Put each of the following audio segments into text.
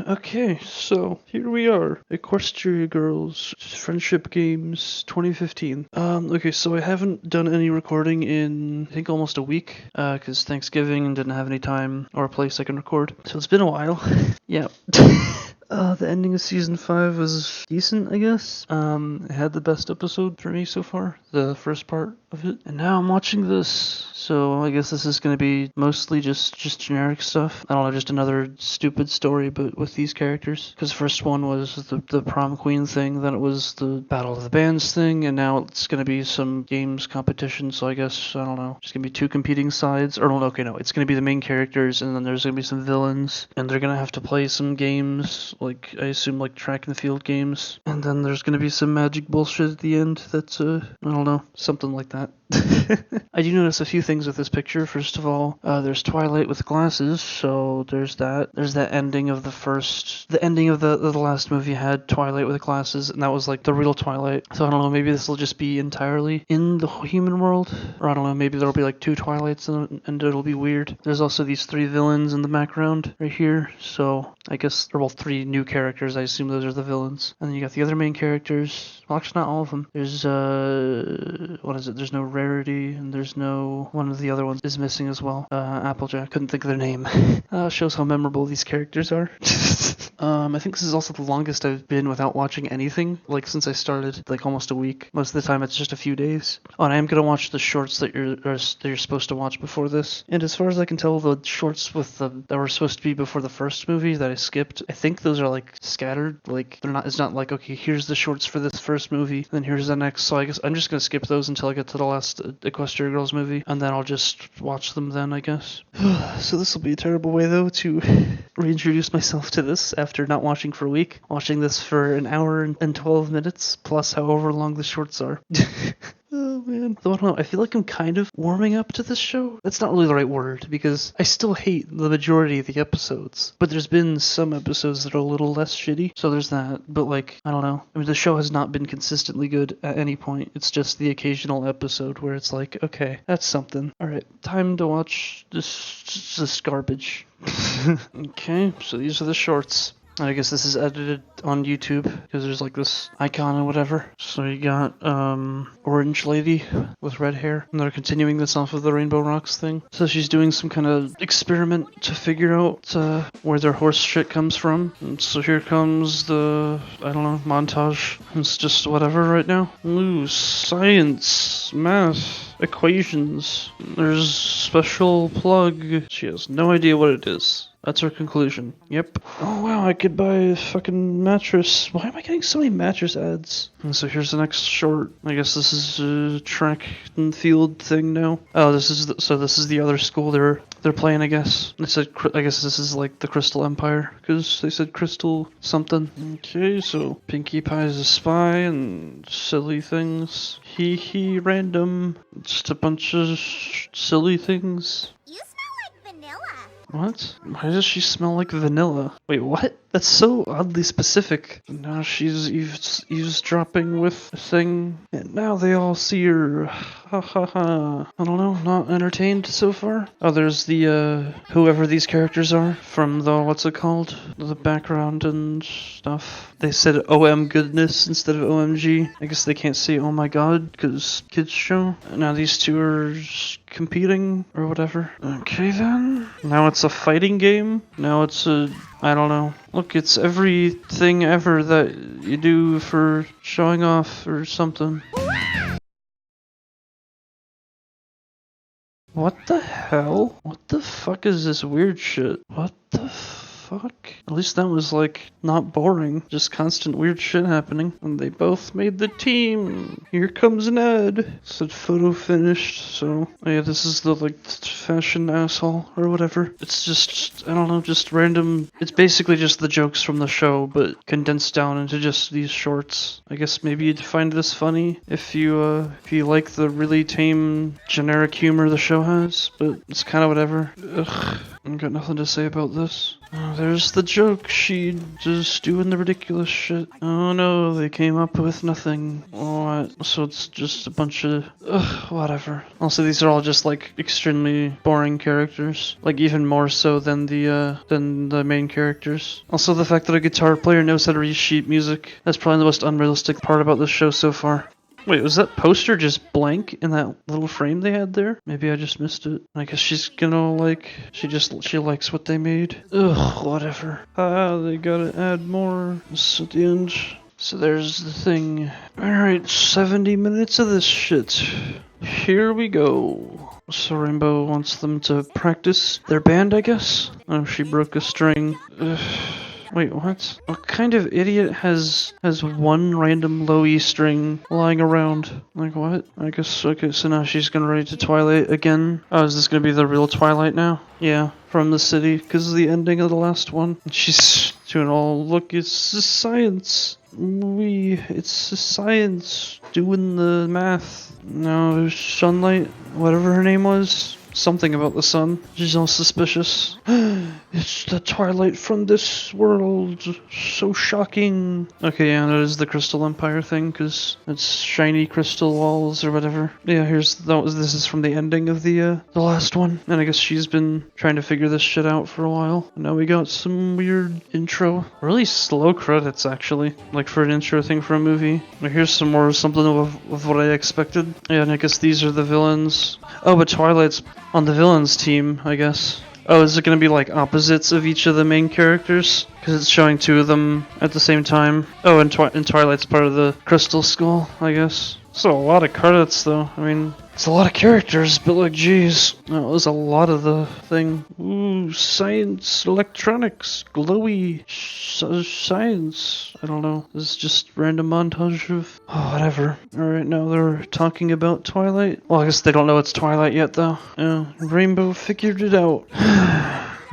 Okay, so here we are. Equestria Girls Friendship Games 2015. Okay, so I haven't done any recording in, I think, almost a week, because Thanksgiving and didn't have any time or a place I can record. So it's been a while. Yeah. The ending of season 5 was decent, I guess. It had the best episode for me so far, the first part of it. And now I'm watching this, so I guess this is going to be mostly just generic stuff. I don't know, just another stupid story, but with these characters. Because the first one was the prom queen thing, then it was the Battle of the Bands thing, and now it's going to be some games competition, so I guess, I don't know, there's going to be two competing sides. Or no, okay, no, it's going to be the main characters, and then there's going to be some villains, and they're going to have to play some games, like, I assume, like track and field games. And then there's going to be some magic bullshit at the end that's, I don't know, something like that. I do notice a few things with this picture. First of all, there's Twilight with glasses, so there's that. There's that ending of the ending of the last movie had Twilight with glasses, and that was like the real Twilight. So I don't know, maybe this will just be entirely in the human world, or I don't know, maybe there'll be like two Twilights and it'll be weird. There's also these three villains in the background right here, so I guess they're both three new characters. I assume those are the villains. And then you got the other main characters. Well, actually, not all of them. There's, what is it? There's no Rarity, and there's no... One of the other ones is missing as well. Applejack. Couldn't think of their name. Shows how memorable these characters are. I think this is also the longest I've been without watching anything, like since I started, like almost a week. Most of the time it's just a few days. Oh, and I am gonna watch the shorts that you're supposed to watch before this. And as far as I can tell, the shorts that were supposed to be before the first movie that I skipped, I think those are like scattered. Like it's not like, okay, here's the shorts for this first movie, then here's the next. So I guess I'm just gonna skip those until I get to the last Equestria Girls movie, and then I'll just watch them then, I guess. So this will be a terrible way though to reintroduce myself to this after not watching for a week. Watching this for an hour and 12 minutes, plus however long the shorts are. Oh man. Though I don't know, I feel like I'm kind of warming up to this show. That's not really the right word, because I still hate the majority of the episodes. But there's been some episodes that are a little less shitty, so there's that. But like, I don't know. I mean, the show has not been consistently good at any point. It's just the occasional episode where it's like, okay, that's something. Alright, time to watch this garbage. Okay, so these are the shorts. I guess this is edited on YouTube because there's like this icon or whatever. So you got orange lady with red hair, and they're continuing this off of the Rainbow Rocks thing. So she's doing some kind of experiment to figure out where their horse shit comes from. And so here comes the, I don't know, montage. It's just whatever right now. Ooh, science, math, equations. There's special plug. She has no idea what it is. That's her conclusion. Yep. Oh wow, I could buy a fucking mattress. Why am I getting so many mattress ads? And so here's the next short. I guess this is a track and field thing now. Oh, this is the other school they're playing, I guess. They said, I guess this is like the Crystal Empire, because they said Crystal something. Okay, so Pinkie Pie is a spy and silly things. Hee random. Just a bunch of silly things. You smell like vanilla. What? Why does she smell like vanilla? Wait, what? That's so oddly specific. Now she's eavesdropping with a thing, and now they all see her. Ha ha ha. I don't know, not entertained so far? Oh, there's the, whoever these characters are from the, what's it called? The background and stuff. They said OM goodness instead of OMG. I guess they can't say oh my god, because kids show. Now these two are competing, or whatever. Okay then. Now it's a fighting game. Now it's a, I don't know. Look, it's everything ever that you do for showing off or something. What the hell? What the fuck is this weird shit? What the fuck? At least that was like not boring, just constant weird shit happening. And they both made the team. Here comes Ned. Said photo finished. So yeah, this is the like fashion asshole or whatever. It's just, I don't know, just random. It's basically just the jokes from the show, but condensed down into just these shorts. I guess maybe you'd find this funny if you like the really tame generic humor the show has, but it's kind of whatever. Ugh, I've got nothing to say about this. Oh, there's the joke. She just doing the ridiculous shit. Oh no, they came up with nothing. What? So it's just a bunch of whatever. Also, these are all just like extremely boring characters. Like even more so than the main characters. Also, the fact that a guitar player knows how to read sheet music. That's probably the most unrealistic part about this show so far. Wait, was that poster just blank in that little frame they had there? Maybe I just missed it. I guess she's gonna like, she likes what they made. Ugh, whatever. They gotta add more. This at the end. So there's the thing. Alright, 70 minutes of this shit. Here we go. So Rainbow wants them to practice their band, I guess? Oh, she broke a string. Ugh. Wait, what? What kind of idiot has one random low E string lying around? Like what? I guess, okay, so now she's gonna ready to Twilight again. Oh, is this gonna be the real Twilight now? Yeah, from the city, because of the ending of the last one. She's doing all, look, it's the science. It's the science doing the math. No, sunlight, whatever her name was. Something about the sun. She's all suspicious. It's the Twilight from this world. So shocking. Okay, yeah, that is the Crystal Empire thing, because it's shiny crystal walls or whatever. Yeah, this is from the ending of the last one. And I guess she's been trying to figure this shit out for a while. And now we got some weird intro. Really slow credits, actually. Like for an intro thing for a movie. But here's some more something of what I expected. Yeah, and I guess these are the villains. Oh, but Twilight's on the villains team, I guess. Oh, is it going to be like opposites of each of the main characters? Because it's showing two of them at the same time. Oh, and Twilight's part of the Crystal Skull, I guess. So a lot of credits, though. I mean, it's a lot of characters, but like, geez. That was a lot of the thing. Ooh, science, electronics, glowy, science. I don't know. This is just random montage of... Oh, whatever. Alright, now they're talking about Twilight. Well, I guess they don't know it's Twilight yet, though. Yeah, Rainbow figured it out.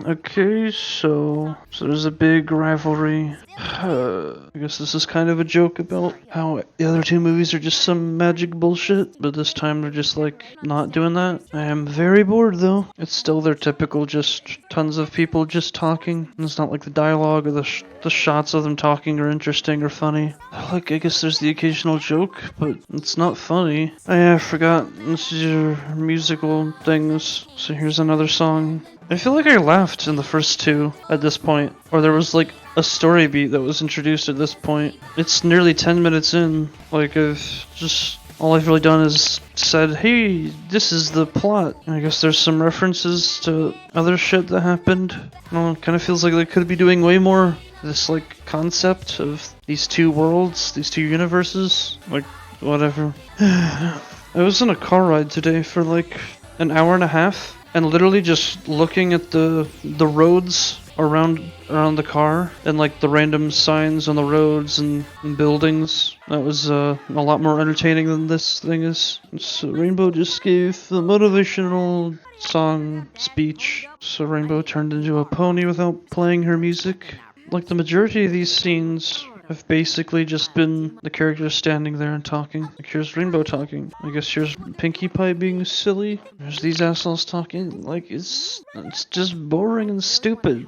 Okay, so there's a big rivalry. I guess this is kind of a joke about how the other two movies are just some magic bullshit, but this time they're just like not doing that. I am very bored though. It's still their typical just tons of people just talking. And it's not like the dialogue or the shots of them talking are interesting or funny. Like, I guess there's the occasional joke, but it's not funny. I forgot. This is your musical things. So here's another song. I feel like I laughed in the first two at this point, or there was like a story beat that was introduced at this point. It's nearly 10 minutes in. Like, all I've really done is said, hey, this is the plot. And I guess there's some references to other shit that happened. Well, it kind of feels like they could be doing way more. This like concept of these two worlds, these two universes, like whatever. I was on a car ride today for like an hour and a half. And literally just looking at the roads around the car and like the random signs on the roads and buildings. That was a lot more entertaining than this thing is. So Rainbow just gave the motivational song speech. So Rainbow turned into a pony without playing her music. Like the majority of these scenes have basically just been the characters standing there and talking. Like here's Rainbow talking. I guess here's Pinkie Pie being silly. There's these assholes talking. Like it's just boring and stupid.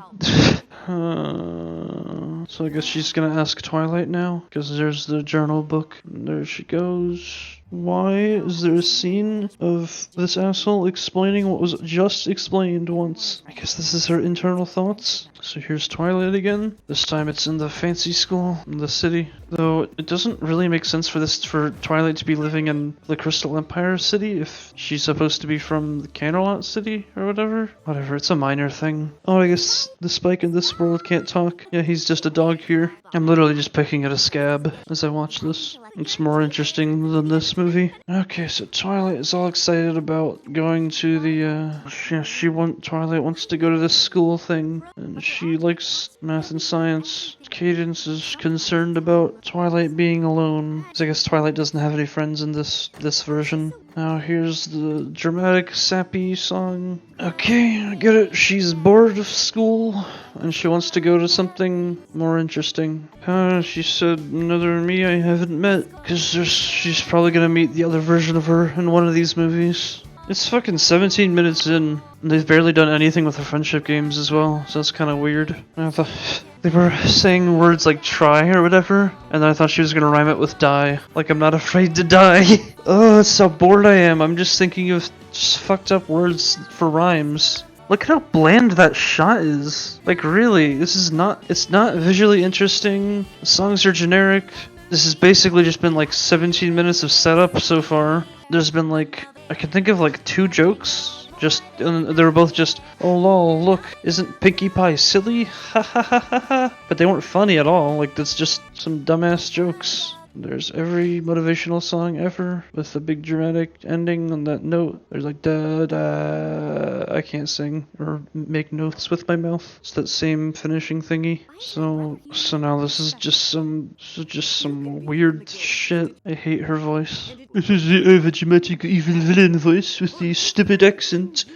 So I guess she's gonna ask Twilight now, because there's the journal book. And there she goes. Why is there a scene of this asshole explaining what was just explained once? I guess this is her internal thoughts. So here's Twilight again. This time it's in the fancy school in the city. Though it doesn't really make sense for Twilight to be living in the Crystal Empire city if she's supposed to be from the Canterlot city or whatever. Whatever, it's a minor thing. Oh, I guess the Spike in this world can't talk. Yeah, he's just a dog here. I'm literally just picking at a scab as I watch this. It's more interesting than this movie. Okay, so Twilight is all excited about going to the, Twilight wants to go to this school thing, and she likes math and science. Cadence is concerned about Twilight being alone, because I guess Twilight doesn't have any friends in this version. Now here's the dramatic, sappy song. Okay, I get it. She's bored of school, and she wants to go to something more interesting. She said, another me I haven't met, because she's probably gonna meet the other version of her in one of these movies. It's fucking 17 minutes in, and they've barely done anything with the friendship games as well, so that's kind of weird. I thought they were saying words like try or whatever, and then I thought she was gonna rhyme it with die. Like, I'm not afraid to die. Oh, that's how bored I am. I'm just thinking of just fucked up words for rhymes. Look at how bland that shot is. Like, really, it's not visually interesting. The songs are generic. This has basically just been like 17 minutes of setup so far. There's been like, I can think of like 2 jokes. And they were both just, oh lol, look, isn't Pinkie Pie silly? Ha ha ha ha ha. But they weren't funny at all. Like, that's just some dumbass jokes. There's every motivational song ever with a big dramatic ending on that note. There's like da da. I can't sing or make notes with my mouth. It's that same finishing thingy. So now this is just some weird shit. I hate her voice. This is the overdramatic evil villain voice with the stupid accent.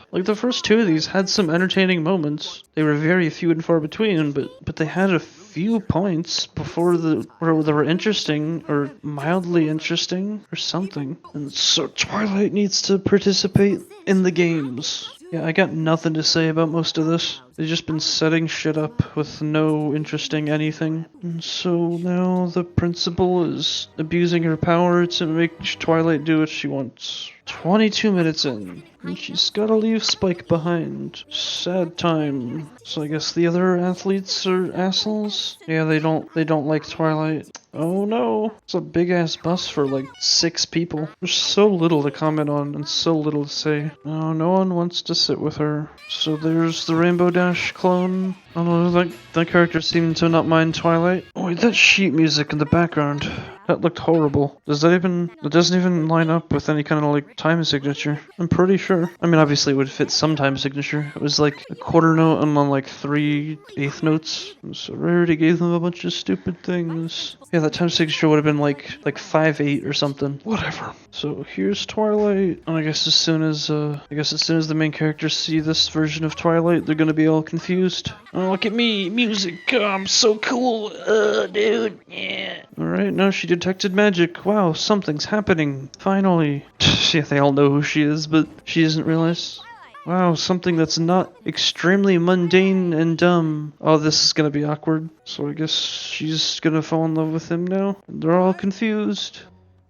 Like, the first 2 of these had some entertaining moments. They were very few and far between, but they had a few points before where they were interesting or mildly interesting or something. And so Twilight needs to participate in the games. Yeah, I got nothing to say about most of this. They've just been setting shit up with no interesting anything. And so now the principal is abusing her power to make Twilight do what she wants. 22 minutes in, and she's gotta leave Spike behind. Sad time. So I guess the other athletes are assholes? Yeah, they don't like Twilight. Oh no, it's a big ass bus for like 6 people. There's so little to comment on and so little to say. Oh, no one wants to sit with her. So there's the Rainbow Dash clone. I don't know, that character seemed to not mind Twilight. Oh wait, that sheet music in the background. That looked horrible. It doesn't even line up with any kind of like time signature. I'm pretty sure. I mean, obviously it would fit some time signature. It was like a quarter note and then like 3/8 notes. So Rarity gave them a bunch of stupid things. Yeah, that time signature would have been like 5/8 or something. Whatever. So here's Twilight. And I guess as soon as the main characters see this version of Twilight, they're gonna be all confused. Oh, look at me, music. Oh, I'm so cool. Dude. Yeah. Alright, now she detected magic. Wow, something's happening. Finally. Yeah, they all know who she is, but she doesn't realize. Wow, something that's not extremely mundane and dumb. Oh, this is gonna be awkward. So I guess she's gonna fall in love with him now. They're all confused.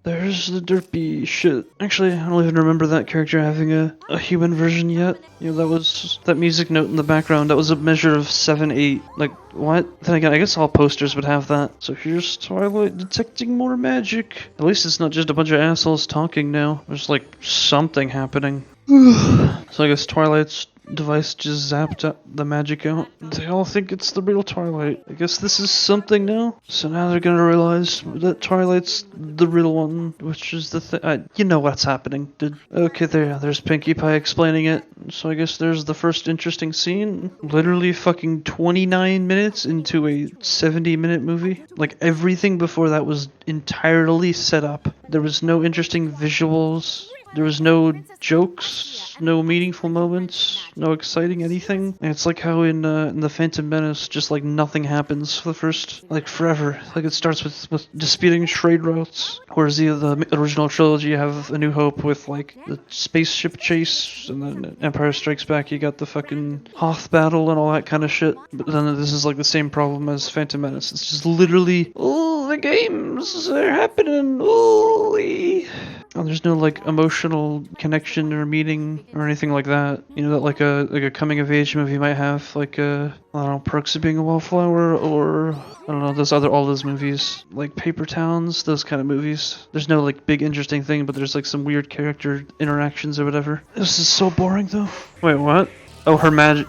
There's the derpy shit. Actually, I don't even remember that character having a human version yet. You know, that music note in the background, that was a measure of 7/8. Like, what? Then again, I guess all posters would have that. So here's Twilight detecting more magic. At least it's not just a bunch of assholes talking now. There's like something happening. So I guess Twilight's device just zapped the magic out. They all think it's the real Twilight. I guess this is something now. So now they're gonna realize that Twilight's the real one, which is the thing. You know what's happening, dude. Okay, there's Pinkie Pie explaining it. So I guess there's the first interesting scene. Literally fucking 29 minutes into a 70-minute movie. Like, everything before that was entirely set up. There was no interesting visuals. There was no jokes, no meaningful moments, no exciting anything. And it's like how in The Phantom Menace, just like nothing happens for the first, like, forever. Like, it starts with disputing trade routes, whereas the original trilogy you have A New Hope with like the spaceship chase, and then Empire Strikes Back you got the fucking Hoth battle and all that kind of shit. But then this is like the same problem as Phantom Menace. It's just literally, oh, the games are happening, ooh-wee. Oh, there's no like emotional connection or meaning or anything like that. You know, that like a coming of age movie might have, like I don't know, Perks of Being a Wallflower, or I don't know, all those movies, like Paper Towns, those kind of movies. There's no like big interesting thing, but there's like some weird character interactions or whatever. This is so boring though. Wait, what? Oh, her magic.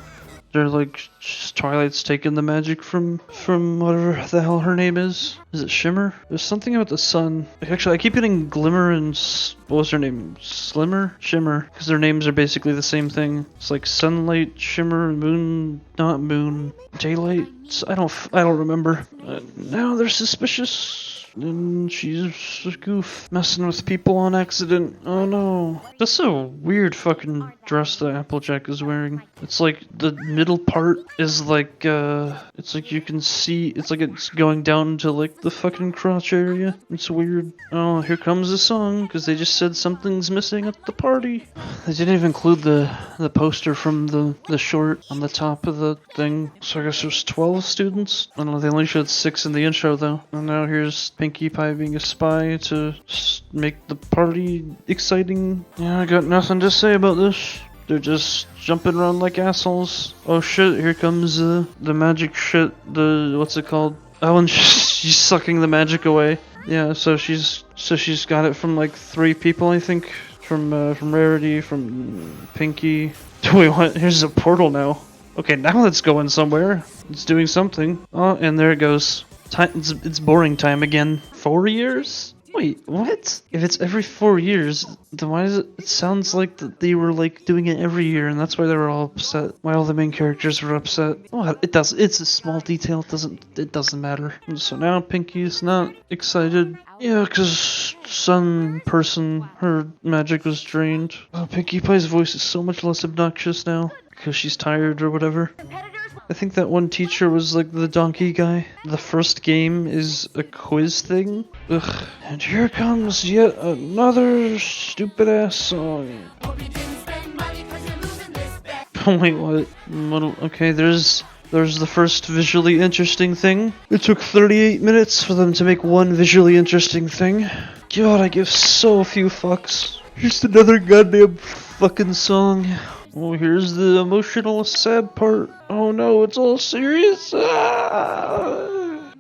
They're like, Twilight's taken the magic from whatever the hell her name is. Is it Shimmer? There's something about the sun. Actually, I keep getting Glimmer and what was her name? Slimmer? Shimmer. Because their names are basically the same thing. It's like sunlight, shimmer, moon, not moon, daylight. I don't remember. Now they're suspicious. and she's a goof, messing with people on accident. Oh no. That's a weird fucking dress that Applejack is wearing. It's like the middle part is like, it's like you can see, it's like it's going down to like the fucking crotch area. It's weird. Oh, here comes the song, because they just said something's missing at the party. They didn't even include the poster from the short on the top of the thing. So I guess there's 12 students. I don't know, they only showed 6 in the intro though. And now here's Pinkie Pie being a spy to make the party exciting. Yeah, I got nothing to say about this. They're just jumping around like assholes. Oh shit, here comes the magic shit. What's it called? Oh, and she's sucking the magic away. Yeah, so she's got it from like 3 people, I think. From Rarity, from Pinkie. Wait, what? Here's a portal now. Okay, now it's going somewhere. It's doing something. Oh, and there it goes. Time. It's boring time again. 4 years? Wait, what? If it's every 4 years, then why does it sounds like that they were like doing it every year, and that's why they were all upset. Why all the main characters were upset. Oh, it does. It's a small detail. It doesn't matter. So now Pinkie's not excited. Yeah, because some person, her magic was drained. Oh, Pinkie Pie's voice is so much less obnoxious now because she's tired or whatever. I think that one teacher was like the donkey guy. The first game is a quiz thing. Ugh. And here comes yet another stupid ass song. Oh wait, what? Okay, there's the first visually interesting thing. It took 38 minutes for them to make one visually interesting thing. God, I give so few fucks. Just another goddamn fucking song. Oh, here's the emotional, sad part. Oh no, it's all serious. Ah!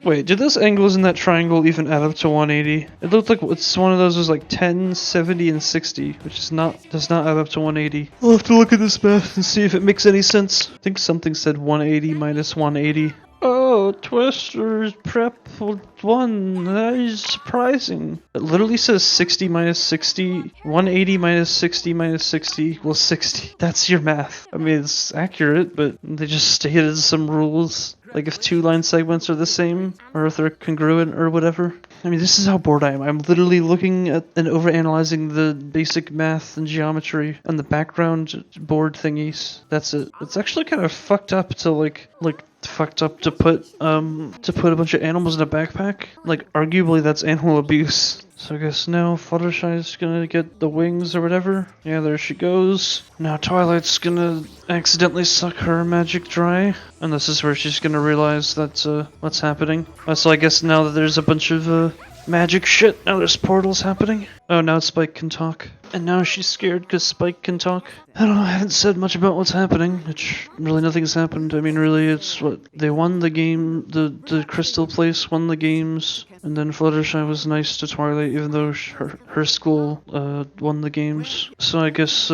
Wait, did those angles in that triangle even add up to 180? It looked like it's one of those was like 10, 70, and 60, which does not add up to 180. I'll have to look at this math and see if it makes any sense. I think something said 180 minus 180. Oh, Twister's prep 1. That is surprising. It literally says 60 minus 60. 180 minus 60 minus 60 equals 60. That's your math. I mean, it's accurate, but they just stated some rules. Like if 2 line segments are the same, or if they're congruent or whatever. I mean, this is how bored I am. I'm literally looking at and overanalyzing the basic math and geometry and the background board thingies. That's it. It's actually kind of fucked up to like fucked up to put a bunch of animals in a backpack. Like arguably that's animal abuse. So I guess now Fluttershy's gonna get the wings or whatever. Yeah, there she goes. Now Twilight's gonna accidentally suck her magic dry. And this is where she's gonna realize that's what's happening. So I guess now that there's a bunch of magic shit, now there's portals happening. Oh, now Spike can talk. And now she's scared because Spike can talk. I don't know, I haven't said much about what's happening. Really nothing's happened. I mean, really, it's what they won the game. The Crystal Place won the games, and then Fluttershy was nice to Twilight, even though her school won the games. So I guess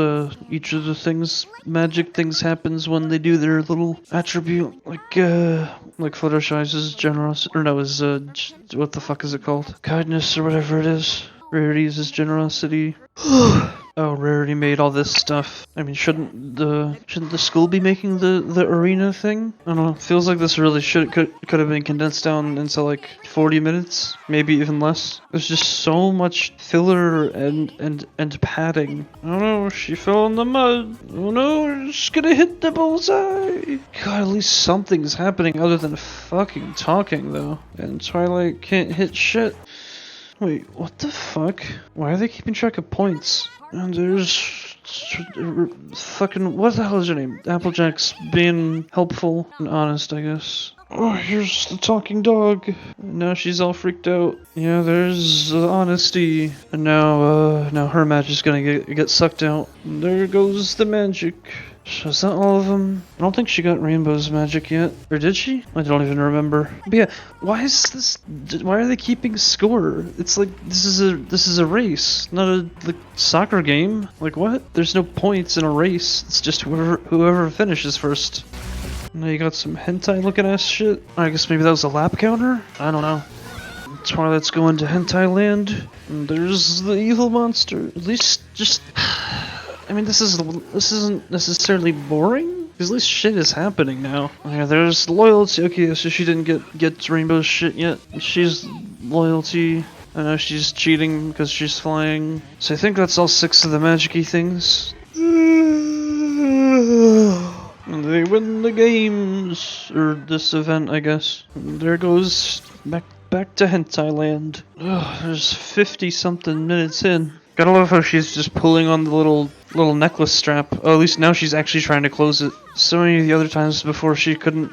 each of the things, magic things, happens when they do their little attribute, like Fluttershy's is generosity, or no, is what the fuck is it called? Kindness or whatever it is. Rarity's is generosity. Oh, Rarity made all this stuff. I mean, shouldn't the school be making the arena thing? I don't know. Feels like this really could have been condensed down into like 40 minutes, maybe even less. There's just so much filler and padding. Oh no, she fell in the mud. Oh no, she's gonna hit the bullseye. God, at least something's happening other than fucking talking though. And Twilight can't hit shit. Wait, what the fuck? Why are they keeping track of points? And there's fucking, what the hell is your name? Applejack's being helpful and honest, I guess. Oh, here's the talking dog. Now she's all freaked out. Yeah, there's honesty. And now her magic's gonna get sucked out. And there goes the magic. So is that all of them? I don't think she got Rainbow's magic yet. Or did she? I don't even remember. But yeah, why are they keeping score? It's like, this is a race, not a soccer game. Like what? There's no points in a race. It's just whoever finishes first. Now you got some hentai looking ass shit. I guess maybe that was a lap counter? I don't know. Twilight's going to hentai land. And there's the evil monster. At least just... I mean, this isn't necessarily boring, because at least shit is happening now. Yeah, there's loyalty. Okay, so she didn't get Rainbow's shit yet. She's loyalty. I know she's cheating because she's flying. So I think that's all 6 of the magic-y things. And they win the games, or this event, I guess. And there goes back to hentai land. Ugh, there's 50-something minutes in. Gotta love how she's just pulling on the little necklace strap. Oh, at least now she's actually trying to close it. So many of the other times before she couldn't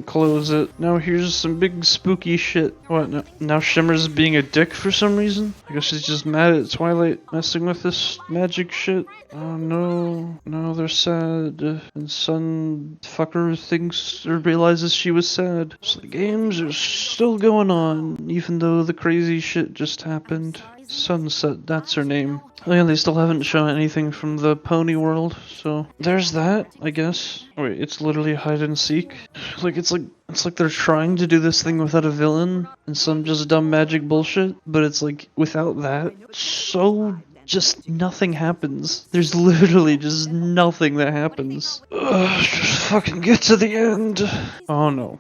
close it. Now here's some big spooky shit. What, now Shimmer's being a dick for some reason? I guess she's just mad at Twilight messing with this magic shit. Oh no. No, they're sad. And Sun fucker thinks or realizes she was sad. So the games are still going on, even though the crazy shit just happened. Sunset, that's her name. Oh yeah, they still haven't shown anything from the pony world, so there's that, I guess. Wait, it's literally hide and seek? It's like they're trying to do this thing without a villain and some just dumb magic bullshit, but it's like without that, so just nothing happens. There's literally just nothing that happens. Ugh, just fucking get to the end. Oh no.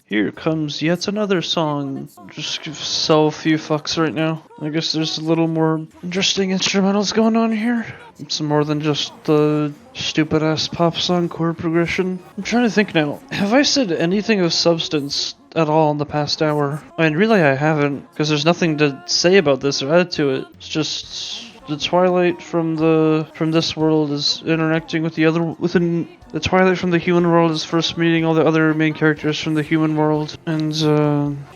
Here comes yet another song. Just give so few fucks right now. I guess there's a little more interesting instrumentals going on here. It's more than just the stupid ass pop song chord progression. I'm trying to think now. Have I said anything of substance at all in the past hour? I mean, really I haven't, because there's nothing to say about this or add to it. It's just the Twilight from this world is interacting with the Twilight from the human world is first meeting all the other main characters from the human world, and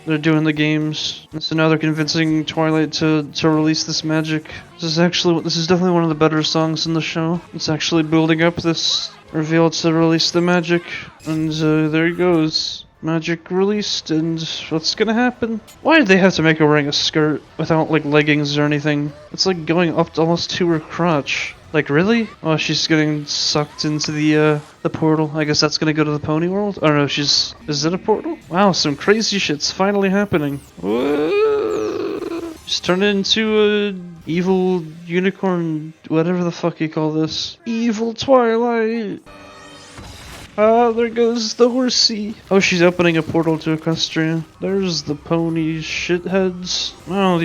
they're doing the games. And so now they're convincing Twilight to release this magic. This is definitely one of the better songs in the show. It's actually building up this reveal to release the magic, and there he goes. Magic released, and what's gonna happen? Why did they have to make her wearing a skirt without like leggings or anything? It's like going up to almost to her crotch. Like, really? Oh, she's getting sucked into the portal. I guess that's gonna go to the pony world? Oh no, is it a portal? Wow, some crazy shit's finally happening. Whoa. She's turned into a evil unicorn, whatever the fuck you call this. Evil Twilight! Ah, there goes the horsey. Oh, she's opening a portal to Equestria. There's the pony shitheads. Oh,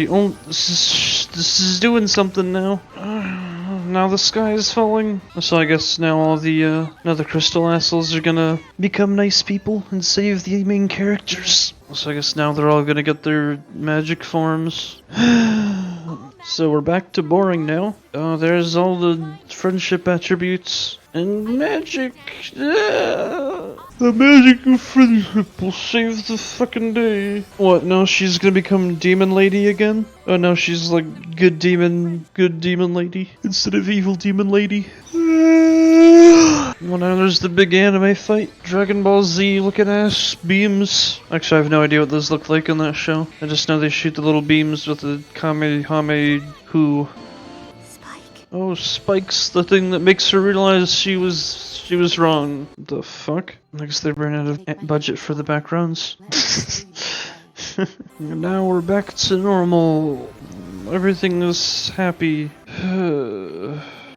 this is doing something now. Now the sky is falling. So I guess now all the crystal assholes are gonna become nice people and save the main characters. So I guess now they're all gonna get their magic forms. So we're back to boring now. There's all the friendship attributes and magic. The magic of friendship will save the fucking day. What, now she's gonna become demon lady again? Oh, now she's like good demon lady instead of evil demon lady. Well, now there's the big anime fight. Dragon Ball Z looking ass beams. Actually, I have no idea what those look like in that show. I just know they shoot the little beams with the Kamehameha. Spike. Oh, Spike's the thing that makes her realize she was wrong. The fuck? I guess they ran out of budget for the backgrounds. Now we're back to normal. Everything is happy.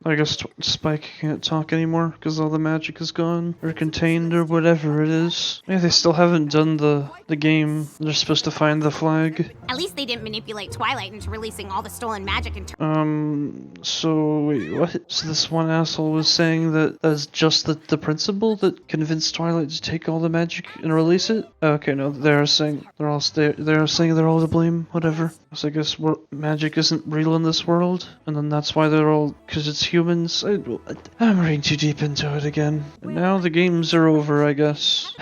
I guess Spike can't talk anymore because all the magic is gone or contained or whatever it is. Yeah, they still haven't done the game. They're supposed to find the flag. At least they didn't manipulate Twilight into releasing all the stolen magic and So wait, what? So this one asshole was saying that that's just the principal that convinced Twilight to take all the magic and release it? Okay, no, they're saying they're all to blame. Whatever. So I guess magic isn't real in this world, and then that's why they're all, because it's humans. I'm reading too deep into it again. And now the games are over, I guess.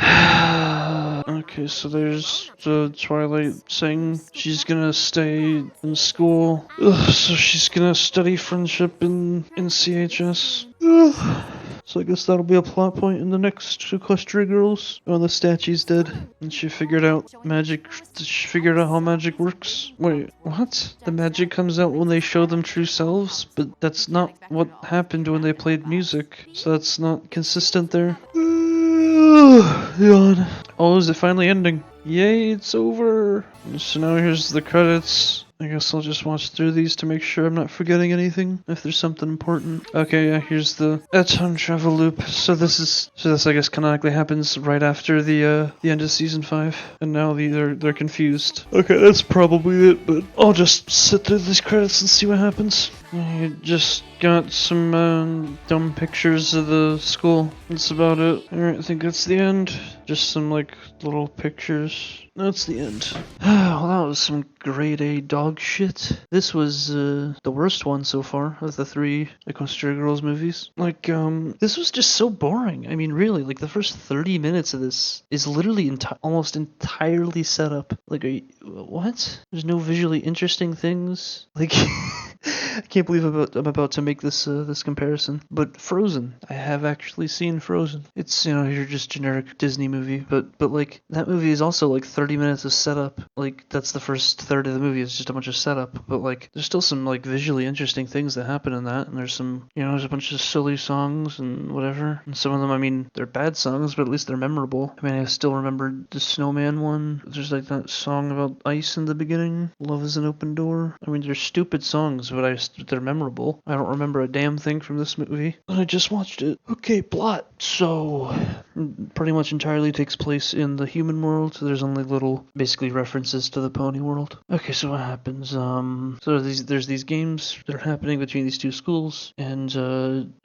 Okay, so there's the Twilight saying she's gonna stay in school. So she's gonna study friendship in CHS. So I guess that'll be a plot point in the next Equestria Girls. Oh, the statue's dead. And she figured out magic. She figured out how magic works. Wait, what? The magic comes out when they show them true selves? But that's not what happened when they played music. So that's not consistent there. Yawn. Oh, is it finally ending? Yay, it's over. So now here's the credits. I guess I'll just watch through these to make sure I'm not forgetting anything, if there's something important. Okay, yeah, here's the time travel loop. So this I guess canonically happens right after the end of season 5, and now they're confused. Okay, that's probably it, but I'll just sit through these credits and see what happens. I just got some dumb pictures of the school. That's about it. Alright, I think that's the end. Just some like little pictures. That's the end. Well, that was some grade A dog shit. This was the worst one so far of the 3 Equestria Girls movies. Like, this was just so boring. I mean, really, like the first 30 minutes of this is literally almost entirely set up. Like, what? There's no visually interesting things. Like, I can't believe I'm about to make this this comparison. But Frozen, I have actually seen Frozen. It's, you know, your just generic Disney movie, but like that movie is also like 30 minutes of setup. Like that's the first third of the movie is just a bunch of setup, but like there's still some like visually interesting things that happen in that, and there's some, you know, there's a bunch of silly songs and whatever. And some of them, I mean, they're bad songs, but at least they're memorable. I mean, I still remember the Snowman one. There's like that song about ice in the beginning. Love is an open door. I mean, they're stupid songs, but they're memorable. I don't remember a damn thing from this movie. I just watched it. Okay, plot. So, pretty much entirely takes place in the human world. So there's only little, basically references to the pony world. Okay, so what happens? So there's these games that are happening between these two schools, and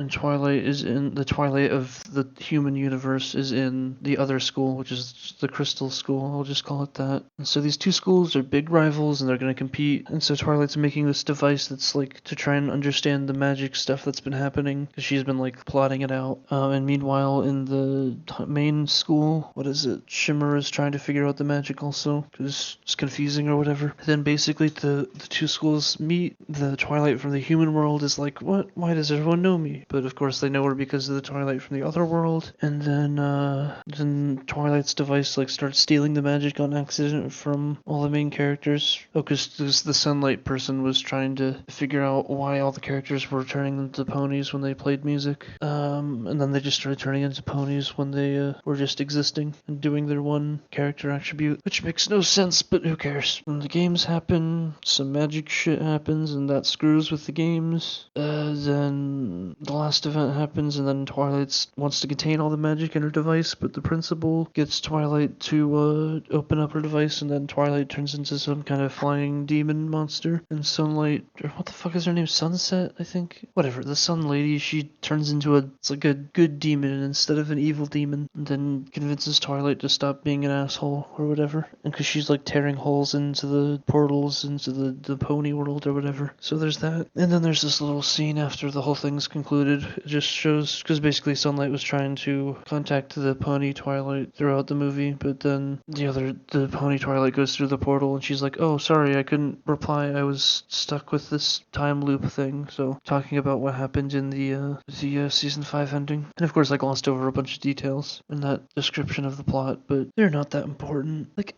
Twilight is in the Twilight of the human universe is in the other school, which is the Crystal School. I'll just call it that. And so these two schools are big rivals, and they're going to compete. And so Twilight's making this device that's like to try and understand the magic stuff that's been happening, because she's been like plotting it out. And meanwhile, in the main school, what is it? Shimmer is trying to figure out the magic also, because it's confusing or whatever. Then basically the two schools meet. The Twilight from the human world is like, what? Why does everyone know me? But of course they know her because of the Twilight from the other world. And then Twilight's device like starts stealing the magic on accident from all the main characters. Oh, because the Sunlight person was trying to figure out why all the characters were turning into ponies when they played music. And then they just started turning into ponies when they were just existing and doing their one character attribute, which makes no sense, but who cares? When the games happen, some magic shit happens, and that screws with the games. Then the last event happens, and then Twilight wants to contain all the magic in her device, but the principal gets Twilight to open up her device, and then Twilight turns into some kind of flying demon monster, and Sunlight, or what the fuck is her name? Sunset, I think? Whatever, the Sun Lady, she turns into it's like a good demon instead of an evil demon, and then convinces Twilight to stop being an asshole or whatever, and because she's like tearing holes into the portals into the pony world or whatever. So there's that, and then there's this little scene after the whole thing's concluded. It just shows, because basically Sunlight was trying to contact the pony Twilight throughout the movie, but then the pony Twilight goes through the portal, and she's like, oh, sorry, I couldn't reply, I was stuck with this time loop thing. So talking about what happened in the season 5 ending, and of course I glossed over a bunch of details in that description of the plot, but they're not that important. Like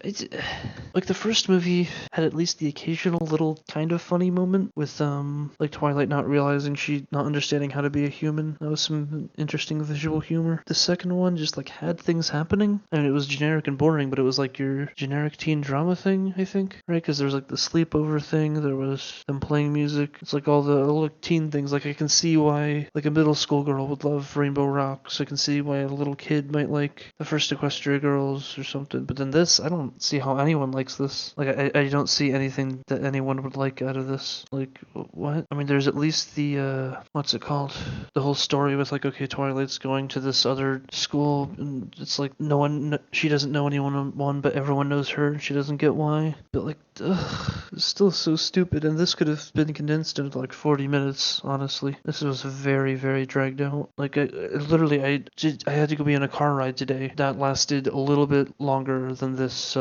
the first movie had at least the occasional little kind of funny moment with like Twilight not realizing not understanding how to be a human. That was some interesting visual humor. The second one just like had things happening, and it was generic and boring, but it was like your generic teen drama thing, I think, right? Because there's like the sleepover thing, there was them playing music. It's like all the teen things. Like I can see why like a middle school girl would love Rainbow Rocks. I can see why a little kid might like the first Equestria Girls or something. But then this, I don't see how anyone likes this. Like I don't see anything that anyone would like out of this. Like what? I mean, there's at least the what's it called? The whole story with like, okay, Twilight's going to this other school, and it's like she doesn't know anyone, but everyone knows her, and she doesn't get why. But like, it's still so stupid, and this could have been condensed into like 40 minutes, honestly. This was very, very dragged out. Like, I had to go be on a car ride today that lasted a little bit longer than this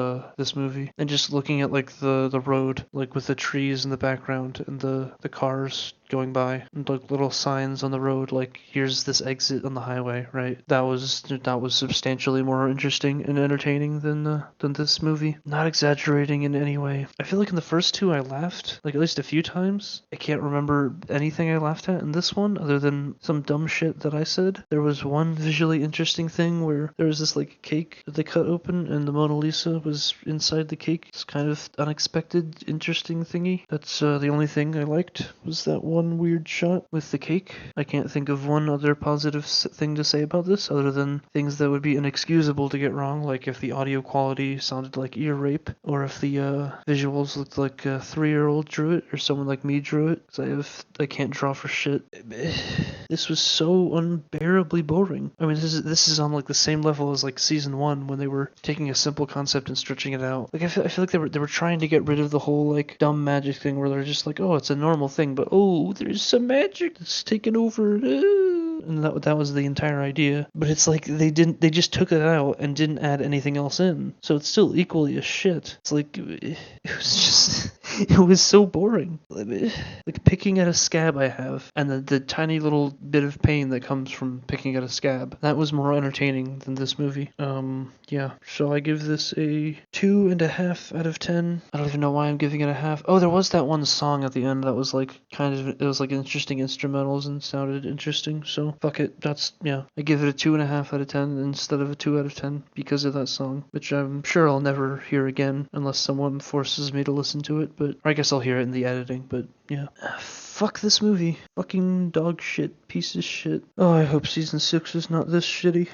movie. And just looking at like the road, like with the trees in the background and the cars going by, and like little signs on the road, like here's this exit on the highway, right? That was substantially more interesting and entertaining than this movie. Not exaggerating in any way. I feel like in the first two I laughed, like at least a few times. I can't remember anything I laughed at in this one other than some dumb shit that I said. There was one visually interesting thing where there was this like cake that they cut open and the Mona Lisa was inside the cake. It's kind of unexpected, interesting thingy. That's the only thing I liked was that one weird shot with the cake. I can't think of one other positive thing to say about this other than things that would be inexcusable to get wrong, like if the audio quality sounded like ear rape, or if the visuals looked like a 3-year-old drew it, or someone like me drew it, because I can't draw for shit. This was so unbearably boring. I mean, this is on like the same level as like season 1 when they were taking a simple concept and stretching it out. Like I feel like they were trying to get rid of the whole like dumb magic thing where they're just like, oh, it's a normal thing, but oh, there's some magic that's taken over. And that was the entire idea. But it's like they just took it out and didn't add anything else in. So it's still equally as shit. It's like it was just it was so boring. Like picking at a scab I have, and the tiny little bit of pain that comes from picking at a scab. That was more entertaining than this movie. Yeah. So I give this a 2.5 out of 10. I don't even know why I'm giving it a half. Oh, there was that one song at the end that was like it was like interesting instrumentals and sounded interesting. So fuck it. I give it a 2.5 out of 10 instead of a 2 out of 10 because of that song, which I'm sure I'll never hear again unless someone forces me to listen to it. But or I guess I'll hear it in the editing. But yeah. Fuck this movie. Fucking dog shit. Piece of shit. Oh, I hope season 6 is not this shitty.